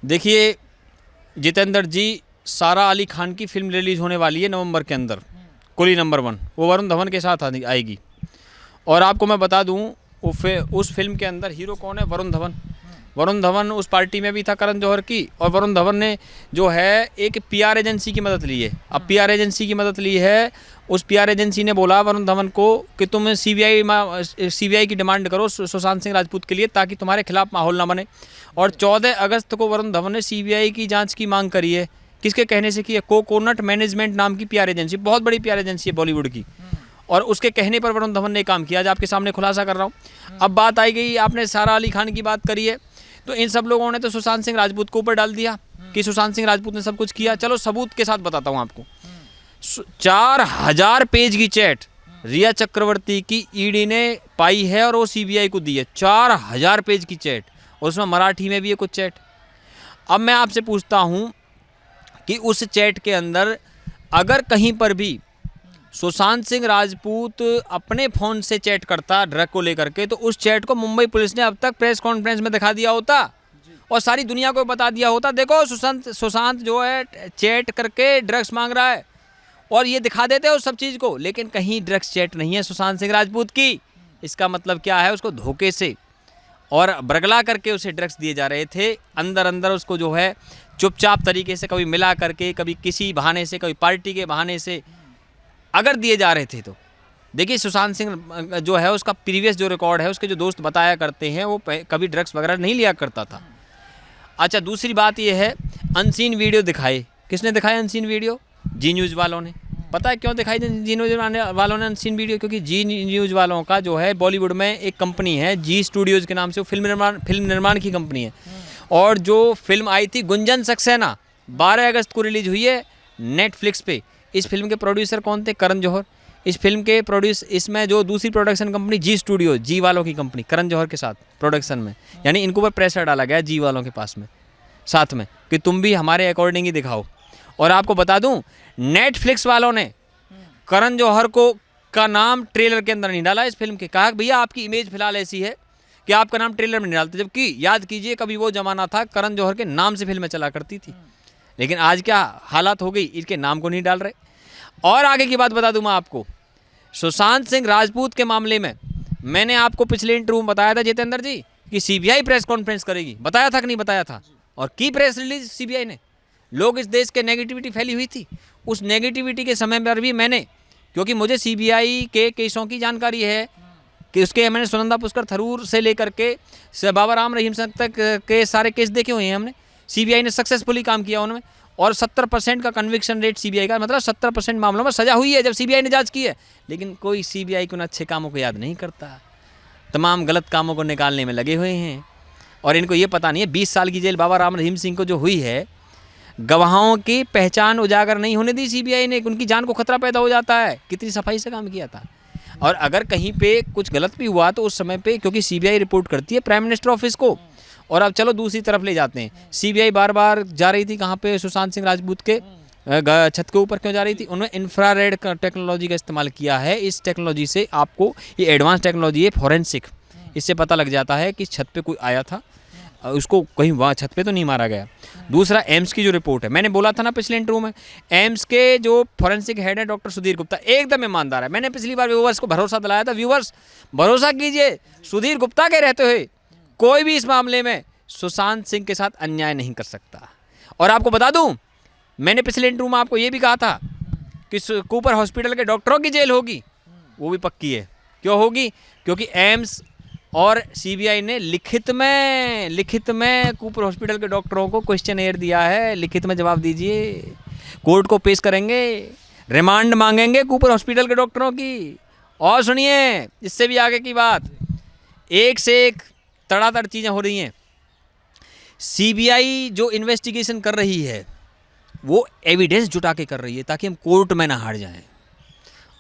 देखिए जितेंद्र जी, सारा अली खान की फिल्म रिलीज होने वाली है नवंबर के अंदर, कुली नंबर 1। वो वरुण धवन के साथ आएगी। और आपको मैं बता दूं, उस फिल्म के अंदर हीरो कौन है? वरुण धवन। वरुण धवन उस पार्टी में भी था करण जौहर की, और वरुण धवन ने जो है एक पीआर एजेंसी की मदद ली है। अब पीआर एजेंसी की मदद ली है, उस पीआर एजेंसी ने बोला वरुण धवन को कि तुम सीबीआई की डिमांड करो सुशांत सिंह राजपूत के लिए, ताकि तुम्हारे खिलाफ माहौल ना बने। और 14 अगस्त को वरुण धवन ने सीबीआई की जांच की मांग करी है। किसके कहने से की है? कोकोनट मैनेजमेंट नाम की पीआर एजेंसी, बहुत बड़ी पीआर एजेंसी है बॉलीवुड की, और उसके कहने पर वरुण धवन ने काम किया। आज आपके सामने खुलासा कर रहा हूँ। अब बात आई गई, आपने सारा अली खान की बात करी है, तो इन सब लोगों ने तो सुशांत सिंह राजपूत को ऊपर डाल दिया कि सुशांत सिंह राजपूत ने सब कुछ किया। चलो सबूत के साथ बताता हूँ आपको। 4000 पेज की चैट रिया चक्रवर्ती की ईडी ने पाई है और वो सीबीआई को दी है। 4000 पेज की चैट, और उसमें मराठी में भी है कुछ चैट। अब मैं आपसे पूछता हूँ कि उस चैट के अंदर अगर कहीं पर भी सुशांत सिंह राजपूत अपने फ़ोन से चैट करता ड्रग को लेकर के, तो उस चैट को मुंबई पुलिस ने अब तक प्रेस कॉन्फ्रेंस में दिखा दिया होता और सारी दुनिया को बता दिया होता, देखो सुशांत जो है चैट करके ड्रग्स मांग रहा है, और ये दिखा देते उस सब चीज़ को। लेकिन कहीं ड्रग्स चैट नहीं है सुशांत सिंह राजपूत की। इसका मतलब क्या है? उसको धोखे से और बरगला करके उसे ड्रग्स दिए जा रहे थे। अंदर अंदर उसको जो है चुपचाप तरीके से, कभी मिला करके, कभी किसी बहाने से, कभी पार्टी के बहाने से अगर दिए जा रहे थे। तो देखिए सुशांत सिंह जो है, उसका प्रीवियस जो रिकॉर्ड है, उसके जो दोस्त बताया करते हैं, वो कभी ड्रग्स वगैरह नहीं लिया करता था। अच्छा, दूसरी बात ये है, अनसीन वीडियो दिखाए। किसने दिखाया अनसीन वीडियो? जी न्यूज़ वालों ने। पता है क्यों दिखाई जी न्यूज़ वालों ने अनसीन वीडियो? क्योंकि जी न्यूज़ वालों का जो है बॉलीवुड में एक कंपनी है जी स्टूडियोज़ के नाम से, वो फिल्म निर्माण की कंपनी है। और जो फिल्म आई थी गुंजन सक्सेना, 12 अगस्त को रिलीज हुई है नेटफ्लिक्स पे। इस फिल्म के प्रोड्यूसर कौन थे? करण जौहर। इस फिल्म के इसमें जो दूसरी प्रोडक्शन कंपनी जी स्टूडियो, जी वालों की कंपनी, करण जौहर के साथ प्रोडक्शन में, यानी इनको ऊपर प्रेशर डाला गया जी वालों के पास में साथ में कि तुम भी हमारे अकॉर्डिंग ही दिखाओ। और आपको बता दूं, नेटफ्लिक्स वालों ने करण जौहर का नाम ट्रेलर के अंदर नहीं डाला इस फिल्म के। कहा भैया आपकी इमेज फिलहाल ऐसी है कि आपका नाम ट्रेलर में नहीं डालते, जबकि याद कीजिए कभी वो जमाना था करण जौहर के नाम से फिल्में चला करती थी। लेकिन आज क्या हालात हो गई, इसके नाम को नहीं डाल रहे। और आगे की बात बता दूं मैं आपको, सुशांत सिंह राजपूत के मामले में मैंने आपको पिछले इंटरव्यू में बताया था जितेंद्र जी कि सीबीआई प्रेस कॉन्फ्रेंस करेगी। बताया था कि नहीं बताया था? और की प्रेस रिलीज सीबीआई ने। लोग इस देश के नेगेटिविटी फैली हुई थी, उस नेगेटिविटी के समय पर भी मैंने, क्योंकि मुझे सीबीआई के केसों की जानकारी है कि उसके मैंने सुनंदा पुष्कर थरूर से लेकर के बाबा राम रहीम तक के सारे केस देखे हुए हैं हमने। सीबीआई ने सक्सेसफुली काम किया उनमें, और 70% का कन्विक्शन रेट सीबीआई का, मतलब 70% मामलों में सजा हुई है जब सीबीआई ने जांच की है। लेकिन कोई सीबीआई को उन अच्छे कामों को याद नहीं करता, तमाम गलत कामों को निकालने में लगे हुए हैं। और इनको ये पता नहीं है 20 साल की जेल बाबा राम रहीम सिंह को जो हुई है, गवाहों की पहचान उजागर नहीं होने दी सीबीआई ने, उनकी जान को खतरा पैदा हो जाता है। कितनी सफाई से काम किया था। और अगर कहीं पे कुछ गलत भी हुआ तो उस समय पे, क्योंकि सीबीआई रिपोर्ट करती है प्राइम मिनिस्टर ऑफिस को। और अब चलो दूसरी तरफ ले जाते हैं, सीबीआई बार बार जा रही थी कहाँ पे? सुशांत सिंह राजपूत के छत के ऊपर क्यों जा रही थी? उन्होंने इंफ्रारेड टेक्नोलॉजी का इस्तेमाल किया है। इस टेक्नोलॉजी से आपको, ये एडवांस टेक्नोलॉजी है फॉरेंसिक, इससे पता लग जाता है कि छत पे कोई आया था, उसको कहीं वहाँ छत पे तो नहीं मारा गया। दूसरा, एम्स की जो रिपोर्ट है, मैंने बोला था ना पिछले इंटरव्यू में, एम्स के जो फॉरेंसिक हेड है डॉक्टर सुधीर गुप्ता, एकदम ईमानदार है। मैंने पिछली बार व्यूवर्स को भरोसा दिलाया था, व्यूवर्स भरोसा कीजिए, सुधीर गुप्ता के रहते हुए कोई भी इस मामले में सुशांत सिंह के साथ अन्याय नहीं कर सकता। और आपको बता दूं, मैंने पिछले इंटरव्यू में आपको ये भी कहा था कि कूपर हॉस्पिटल के डॉक्टरों की जेल होगी, वो भी पक्की है। क्यों होगी? क्योंकि एम्स और सीबीआई ने लिखित में कूपर हॉस्पिटल के डॉक्टरों को क्वेश्चन दिया है, लिखित में जवाब दीजिए, कोर्ट को पेश करेंगे, रिमांड मांगेंगे कूपर हॉस्पिटल के डॉक्टरों की। और सुनिए, इससे भी आगे की बात, एक से एक तड़ातड़ चीज़ें हो रही हैं। सीबीआई जो इन्वेस्टिगेशन कर रही है वो एविडेंस जुटा के कर रही है ताकि हम कोर्ट में ना हार जाएं।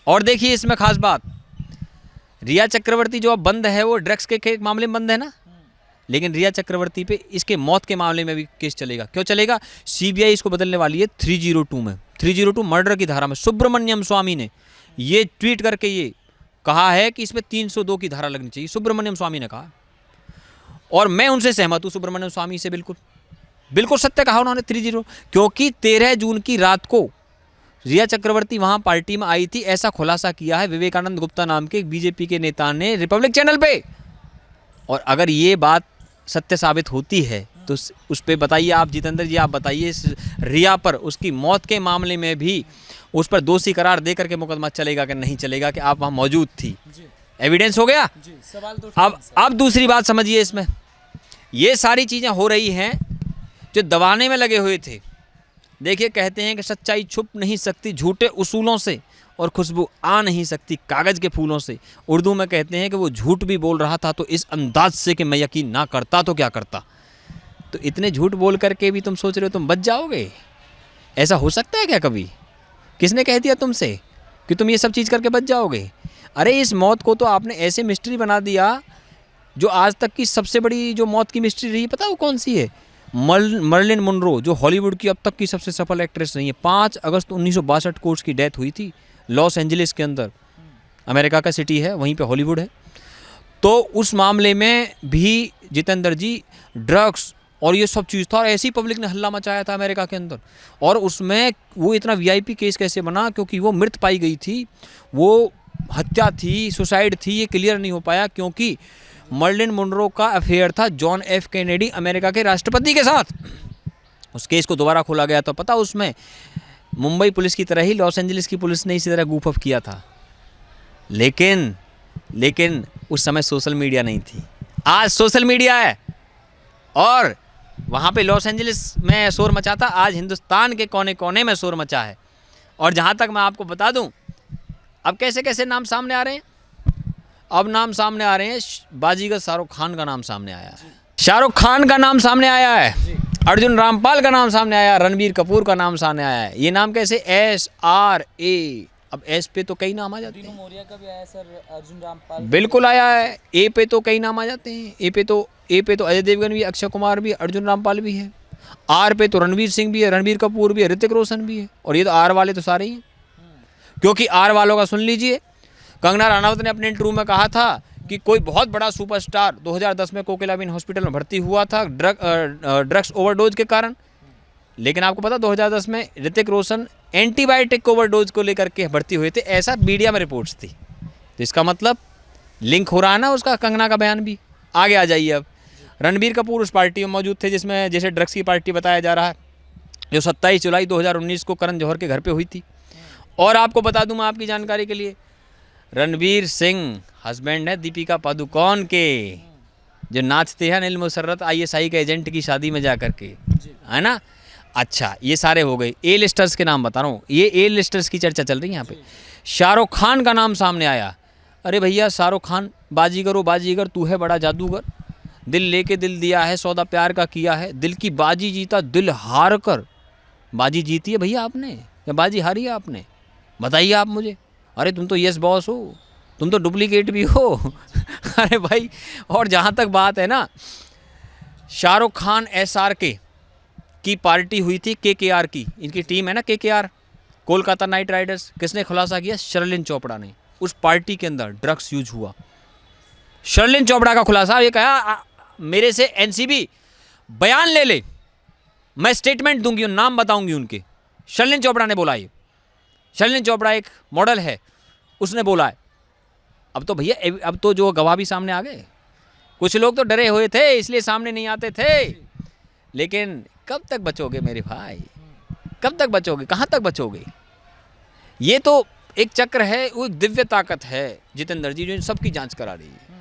और देखिए इसमें खास बात, रिया चक्रवर्ती जो अब बंद है वो ड्रग्स के मामले में बंद है ना, लेकिन रिया चक्रवर्ती पे इसके मौत के मामले में भी केस चलेगा। क्यों चलेगा? सीबीआई इसको बदलने वाली है 302 में, 302 मर्डर की धारा में। सुब्रमण्यम स्वामी ने ये ट्वीट करके ये कहा है कि इसमें 302 की धारा लगनी चाहिए, सुब्रमण्यम स्वामी ने कहा। और मैं उनसे सहमत हूँ, सुब्रमण्यम स्वामी से बिल्कुल बिल्कुल सत्य कहा उन्होंने 30, क्योंकि 13 जून की रात को रिया चक्रवर्ती वहां पार्टी में आई थी, ऐसा खुलासा किया है विवेकानंद गुप्ता नाम के बीजेपी के नेता ने रिपब्लिक चैनल पे। और अगर ये बात सत्य साबित होती है तो उस पे बताइए आप जितेंद्र जी, आप बताइए रिया पर उसकी मौत के मामले में भी उस पर दोषी करार दे करके मुकदमा चलेगा कि नहीं चलेगा कि आप वहाँ मौजूद थी, एविडेंस हो गया जी। सवाल तो अब दूसरी बात समझिए, इसमें ये सारी चीज़ें हो रही हैं जो दबाने में लगे हुए थे। देखिए कहते हैं कि सच्चाई छुप नहीं सकती झूठे उसूलों से और खुशबू आ नहीं सकती कागज़ के फूलों से। उर्दू में कहते हैं कि वो झूठ भी बोल रहा था तो इस अंदाज से कि मैं यकीन ना करता तो क्या करता। तो इतने झूठ बोल करके भी तुम सोच रहे हो तुम बच जाओगे? ऐसा हो सकता है क्या कभी? किसने कह दिया तुमसे कि तुम ये सब चीज़ करके बच जाओगे? अरे इस मौत को तो आपने ऐसे मिस्ट्री बना दिया जो आज तक की सबसे बड़ी जो मौत की मिस्ट्री रही, पता वो कौन सी है? मर्लिन मोनरो, जो हॉलीवुड की अब तक की सबसे सफल एक्ट्रेस रही है। 5 अगस्त 1962 को उसकी डेथ हुई थी लॉस एंजलिस के अंदर, अमेरिका का सिटी है, वहीं पे हॉलीवुड है। तो उस मामले में भी जितेंद्र जी ड्रग्स और ये सब चीज़ था और ऐसी पब्लिक ने हल्ला मचाया था अमेरिका के अंदर। और उसमें वो इतना वीआईपी केस कैसे बना? क्योंकि वो मृत पाई गई थी, वो हत्या थी, सुसाइड थी, ये क्लियर नहीं हो पाया क्योंकि मर्लिन मोनरो का अफेयर था जॉन एफ कैनेडी अमेरिका के राष्ट्रपति के साथ। उस केस को दोबारा खोला गया तो पता उसमें मुंबई पुलिस की तरह ही लॉस एंजलिस की पुलिस ने इसी तरह गूफ अप किया था। लेकिन उस समय सोशल मीडिया नहीं थी। आज सोशल मीडिया है और वहाँ पे लॉस एंजलिस में शोर मचा था, आज हिंदुस्तान के कोने कोने में शोर मचा है। और जहाँ तक मैं आपको बता दूँ अब कैसे कैसे नाम सामने आ रहे हैं। अब नाम सामने आ रहे हैं, बाजीगर शाहरुख खान का नाम सामने आया है, शाहरुख खान का नाम सामने आया है, अर्जुन रामपाल का नाम सामने आया, रणबीर कपूर का नाम सामने आया है। ये नाम कैसे? SRA। अब एस पे तो कई नाम आ जाते हैं। मौर्य का भी आया सर, अर्जुन रामपाल बिल्कुल आया है। ए पे तो कई नाम आ जाते हैं। ए पे तो अजय देवगन भी, अक्षय कुमार भी, अर्जुन रामपाल भी है। आर पे तो रणवीर सिंह भी है, रणबीर कपूर भी है, ऋतिक रोशन भी है। और ये तो आर वाले तो सारे ही हैं, क्योंकि आर वालों का सुन लीजिए, कंगना रनावत ने अपने इंटरव्यू में कहा था कि कोई बहुत बड़ा सुपरस्टार 2010 में कोकिलाबेन हॉस्पिटल में भर्ती हुआ था ड्रग्स ओवरडोज के कारण। लेकिन आपको पता 2010 में ऋतिक रोशन एंटीबायोटिक ओवरडोज को लेकर के भर्ती हुए थे, ऐसा मीडिया में रिपोर्ट्स थी। तो इसका मतलब लिंक हो रहा है ना उसका, कंगना का बयान भी। आगे आ जाइए। अब रणबीर कपूर उस पार्टी में मौजूद थे जिसमें जैसे ड्रग्स की पार्टी बताया जा रहा है, जो 27 जुलाई 2019 को करण जौहर के घर पे हुई थी। और आपको बता दूं मैं आपकी जानकारी के लिए, रणवीर सिंह हस्बैंड है दीपिका पादुकोण के, जो नाचते हैं अनिल मुसर्रत ISI के एजेंट की शादी में जा करके, है ना। अच्छा, ये सारे हो गए। ए लिस्टर्स के नाम बता रहा हूँ, ये ए लिस्टर्स की चर्चा चल रही है यहाँ पे। शाहरुख खान का नाम सामने आया। अरे भैया शाहरुख खान, बाजीगरो बाजीगर तू है बड़ा जादूगर, दिल लेके दिल दिया है, सौदा प्यार का किया है, दिल की बाजी जीता दिल हार कर। बाजी जीती है भैया आपने या बाजी हारी है आपने? बताइए आप मुझे। अरे तुम तो यस बॉस हो, तुम तो डुप्लीकेट भी हो। अरे भाई, और जहाँ तक बात है ना, शाहरुख खान SRK की पार्टी हुई थी, KKR की, इनकी टीम है ना KKR, कोलकाता नाइट राइडर्स। किसने खुलासा किया? शर्लिन चोपड़ा ने। उस पार्टी के अंदर ड्रग्स यूज हुआ। शर्लिन चोपड़ा का खुलासा, ये कहा मेरे से NCB बयान ले ले, मैं स्टेटमेंट दूंगी, नाम बताऊंगी उनके। शर्लिन चोपड़ा ने बोला। ये शर्लिन चोपड़ा एक मॉडल है, उसने बोला है। अब तो भैया, अब तो जो गवाह भी सामने आ गए। कुछ लोग तो डरे हुए थे इसलिए सामने नहीं आते थे, लेकिन कब तक बचोगे मेरे भाई, कब तक बचोगे, कहाँ तक बचोगे? ये तो एक चक्र है, वो एक दिव्य ताकत है जितेंद्र जी, जो इन सब की जांच करा रही है।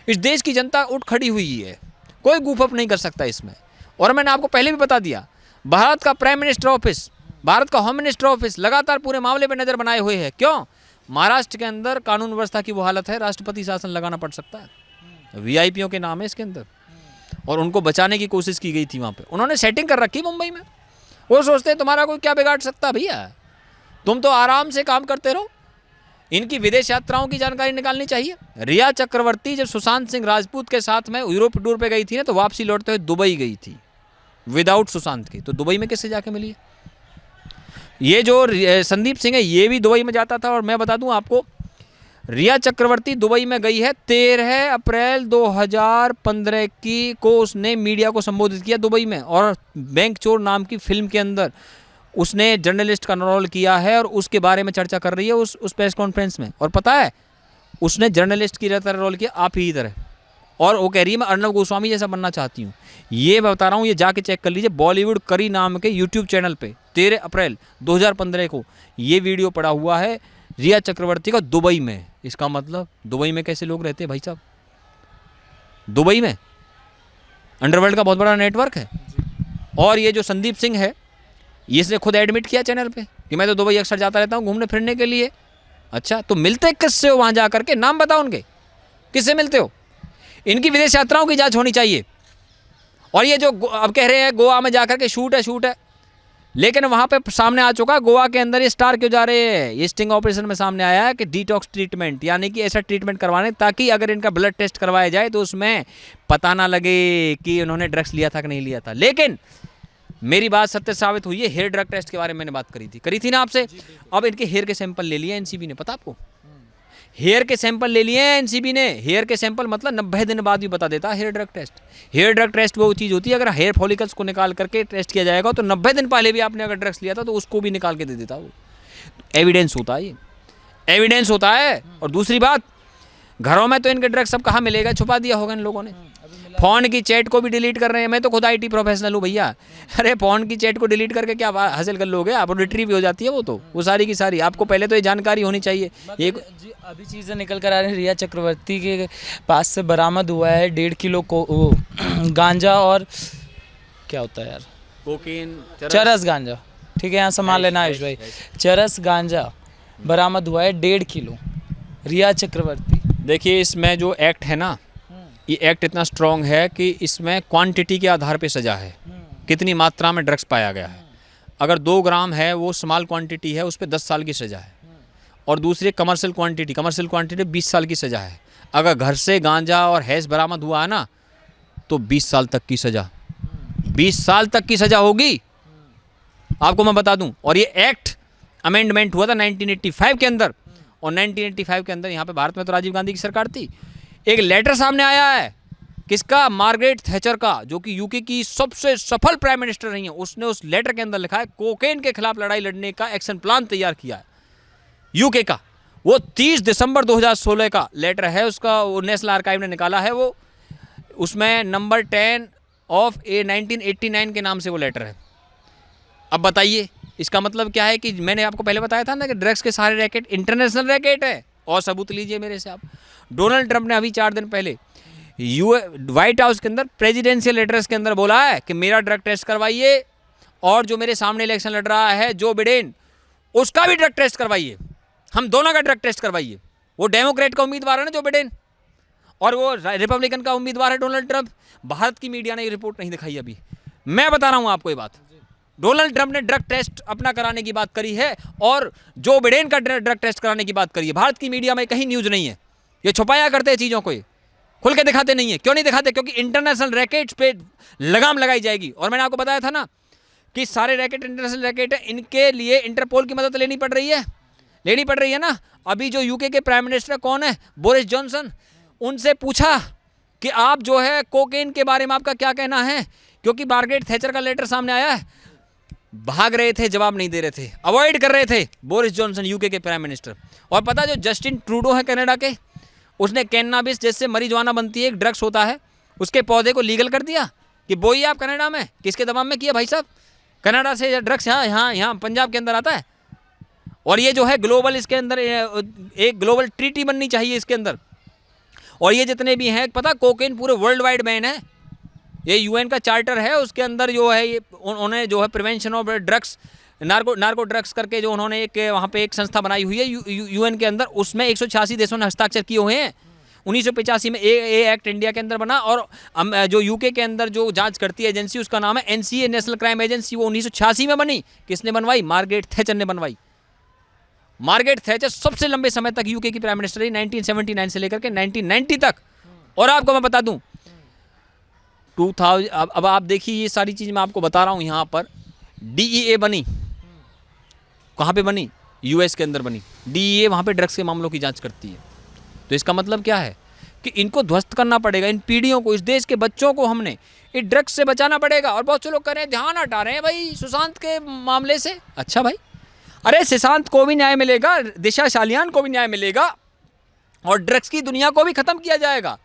इस देश की जनता उठ खड़ी हुई है, कोई गूफ अप नहीं कर सकता इसमें। और मैंने आपको पहले भी बता दिया, भारत का प्राइम मिनिस्टर ऑफिस, भारत का होम मिनिस्टर ऑफिस लगातार पूरे मामले पर नज़र बनाए हुए है। क्यों? महाराष्ट्र के अंदर कानून व्यवस्था की वो हालत है, राष्ट्रपति शासन लगाना पड़ सकता है। वीआईपीओ के नाम है इसके अंदर, और उनको बचाने की कोशिश की गई थी। वहाँ पे उन्होंने सेटिंग कर रखी मुंबई में। वो सोचते हैं तुम्हारा कोई क्या बिगाड़ सकता भैया, तुम तो आराम से काम करते रहो। इनकी विदेश यात्राओं की जानकारी निकालनी चाहिए। रिया चक्रवर्ती जब सुशांत सिंह राजपूत के साथ में यूरोप टूर पे गई थी ना, तो वापसी लौटते हुए दुबई गई थी विदाउट सुशांत के। तो दुबई में किससे जाके मिली है? ये जो संदीप सिंह है, ये भी दुबई में जाता था। और मैं बता दूं आपको, रिया चक्रवर्ती दुबई में गई है 13 अप्रैल 2015 की को उसने मीडिया को संबोधित किया दुबई में, और बैंक चोर नाम की फिल्म के अंदर उसने जर्नलिस्ट का रोल किया है और उसके बारे में चर्चा कर रही है उस प्रेस कॉन्फ्रेंस में। और पता है उसने जर्नलिस्ट की तरह रोल किया, आप ही तरह, और वो कह रही है मैं अर्नब गोस्वामी जैसा बनना चाहती हूँ। ये मैं बता रहा हूँ, ये जाके चेक कर लीजिए बॉलीवुड करी नाम के यूट्यूब चैनल पे 13 अप्रैल 2015 को ये वीडियो पड़ा हुआ है रिया चक्रवर्ती का दुबई में। इसका मतलब दुबई में कैसे लोग रहते हैं भाई साहब? दुबई में अंडरवर्ल्ड का बहुत बड़ा नेटवर्क है। और ये जो संदीप सिंह है, ये इसने खुद एडमिट किया चैनल पे कि मैं तो दुबई अक्सर जाता रहता हूँ घूमने फिरने के लिए। अच्छा, तो मिलते किससे हो वहाँ जा करके? नाम बताओ उनके, किससे मिलते हो? इनकी विदेश यात्राओं की जांच होनी चाहिए। और ये जो अब कह रहे हैं गोवा में जाकर के शूट है, लेकिन वहाँ पे सामने आ चुका गोवा के अंदर ये स्टार क्यों जा रहे हैं। ये स्टिंग ऑपरेशन में सामने आया है कि डिटॉक्स ट्रीटमेंट, यानी कि ऐसा ट्रीटमेंट करवाने ताकि अगर इनका ब्लड टेस्ट करवाया जाए तो उसमें पता ना लगे कि उन्होंने ड्रग्स लिया था कि नहीं लिया था। लेकिन मेरी बात सत्य साबित हुई है। हेयर ड्रग टेस्ट के बारे में मैंने बात करी थी ना आपसे। अब इनके हेयर के सैंपल ले लिए एनसीबी ने, पता आपको? हेयर के सैंपल ले लिए हैं एनसीबी ने। हेयर के सैंपल मतलब 90 दिन बाद भी बता देता है hair drug test. Hair drug test वो चीज़ होती है, अगर हेयर फॉलिकल्स को निकाल करके टेस्ट किया जाएगा तो 90 दिन पहले भी आपने अगर ड्रग्स लिया था तो उसको भी निकाल के दे देता वो। एविडेंस होता है, ये एविडेंस होता है। और दूसरी बात, घरों में तो इनके ड्रग्स सब कहाँ मिलेगा? छुपा दिया होगा इन लोगों ने। फ़ोन की चैट को भी डिलीट कर रहे हैं। मैं तो खुद IT प्रोफेशनल हूँ भैया। अरे फ़ोन की चैट को डिलीट करके क्या हासिल कर लोगे आप? रिट्रीव हो जाती है वो सारी की सारी। आपको पहले तो ये जानकारी होनी चाहिए। ये जी अभी चीज़ें निकल कर आ रही हैं। रिया चक्रवर्ती के पास से बरामद हुआ है 1.5 किलो को गांजा और क्या होता है यार, कोकीन, चरस गांजा। ठीक है, यहाँ संभाल लेना आयुष भाई। चरस गांजा बरामद हुआ है 1.5 किलो। रिया चक्रवर्ती, देखिए इसमें जो एक्ट है ना, ये एक्ट इतना स्ट्रॉन्ग है कि इसमें क्वांटिटी के आधार पे सजा है, कितनी मात्रा में ड्रग्स पाया गया है। अगर 2 ग्राम है, वो स्मॉल क्वांटिटी है, उस पर 10 साल की सज़ा है। और दूसरी कमर्शियल क्वांटिटी 20 साल की सज़ा है। अगर घर से गांजा और हैश बरामद हुआ है ना तो 20 साल तक की सज़ा, 20 साल तक की सज़ा होगी, आपको मैं बता दूं। और ये एक्ट अमेंडमेंट हुआ था 1985 के अंदर। और 1985 के अंदर यहाँ पे भारत में तो राजीव गांधी की सरकार थी। एक लेटर सामने आया है, किसका? मार्गरेट थैचर का, जो कि यूके की सबसे सफल प्राइम मिनिस्टर रही हैं। उसने उस लेटर के अंदर लिखा है कोकेन के खिलाफ लड़ाई लड़ने का एक्शन प्लान तैयार किया है यूके का। वो 30 दिसंबर 2016 का लेटर है उसका, वो नेशनल आर्काइव ने निकाला है। वो उसमें नंबर 10 ऑफ 1989 के नाम से वो लेटर है। अब बताइए इसका मतलब क्या है? कि मैंने आपको पहले बताया था ना कि ड्रग्स के सारे रैकेट इंटरनेशनल रैकेट है। और सबूत लीजिए मेरे से आप। डोनाल्ड ट्रंप ने अभी 4 दिन पहले व्हाइट हाउस के अंदर प्रेसिडेंशियल लेटर्स के अंदर बोला है कि मेरा ड्रग टेस्ट करवाइए, और जो मेरे सामने इलेक्शन लड़ रहा है जो बिडेन, उसका भी ड्रग टेस्ट करवाइए, हम दोनों का ड्रग टेस्ट करवाइए। वो डेमोक्रेट का उम्मीदवार है ना जो बिडेन, और वो रिपब्लिकन का उम्मीदवार है डोनाल्ड ट्रंप। भारत की मीडिया ने ये रिपोर्ट नहीं दिखाई अभी। मैं बता रहा हूँ आपको ये बात। डोनाल्ड ट्रंप ने ड्रग टेस्ट अपना कराने की बात करी है और जो बिडेन का ड्रग टेस्ट कराने की बात करी है। भारत की मीडिया में कहीं न्यूज़ नहीं है। ये छुपाया करते हैं चीज़ों को, ये खुल के दिखाते नहीं है। क्यों नहीं दिखाते? क्योंकि इंटरनेशनल रैकेट्स पे लगाम लगाई जाएगी। और मैंने आपको बताया था ना कि सारे रैकेट इंटरनेशनल रैकेट है, इनके लिए इंटरपोल की मदद लेनी पड़ रही है ना। अभी जो यूके के प्राइम मिनिस्टर कौन है? Boris Johnson. उनसे पूछा कि आप जो है कोकेन के बारे में आपका क्या कहना है, क्योंकि मार्गरेट थैचर का लेटर सामने आया है। भाग रहे थे, जवाब नहीं दे रहे थे, अवॉइड कर रहे थे बोरिस जॉनसन यूके के प्राइम मिनिस्टर। और पता जो जस्टिन ट्रूडो है कनाडा के, उसने कैनाबिस जैसे मरीजुआना बनती है, एक ड्रग्स होता है, उसके पौधे को लीगल कर दिया कि बोइए आप कनाडा में। किसके दबाव में किया भाई साहब? कनाडा से ड्रग्स यहाँ पंजाब के अंदर आता है। और ये जो है ग्लोबल, इसके अंदर एक ग्लोबल ट्रीटी बननी चाहिए इसके अंदर। और ये जितने भी हैं, पता कोकेन पूरे वर्ल्ड वाइड बैन है। ये UN का चार्टर है, उसके अंदर जो है ये उन्होंने जो है prevention of drugs, narco drugs करके जो उन्होंने एक वहाँ पे एक संस्था बनाई हुई है UN के अंदर। उसमें 186 देशों ने हस्ताक्षर किए हुए हैं। 1985 में ए एक्ट इंडिया के अंदर बना। और जो यूके के अंदर जो जांच करती है एजेंसी, उसका नाम है NCA, नेशनल क्राइम एजेंसी। वो 1986 में बनी। किसने बनवाई? मार्गरेट थैचर ने बनवाई। मार्गरेट थैचर सबसे लंबे समय तक यूके की प्राइम मिनिस्टर रही, 1979 से लेकर के 1990 तक। और आपको मैं बता दूं 2000, अब आप देखिए ये सारी चीज़ मैं आपको बता रहा हूँ। यहाँ पर DEA बनी, कहाँ पे बनी? US के अंदर बनी DEA। वहाँ पे ड्रग्स के मामलों की जांच करती है। तो इसका मतलब क्या है कि इनको ध्वस्त करना पड़ेगा, इन पीढ़ियों को, इस देश के बच्चों को हमने इस ड्रग्स से बचाना पड़ेगा। और बहुत से लोग कह रहे हैं ध्यान हटा रहे हैं भाई सुशांत के मामले से। अच्छा भाई, अरे सुशांत को भी न्याय मिलेगा, दिशा सालियान को भी न्याय मिलेगा और ड्रग्स की दुनिया को भी खत्म किया जाएगा।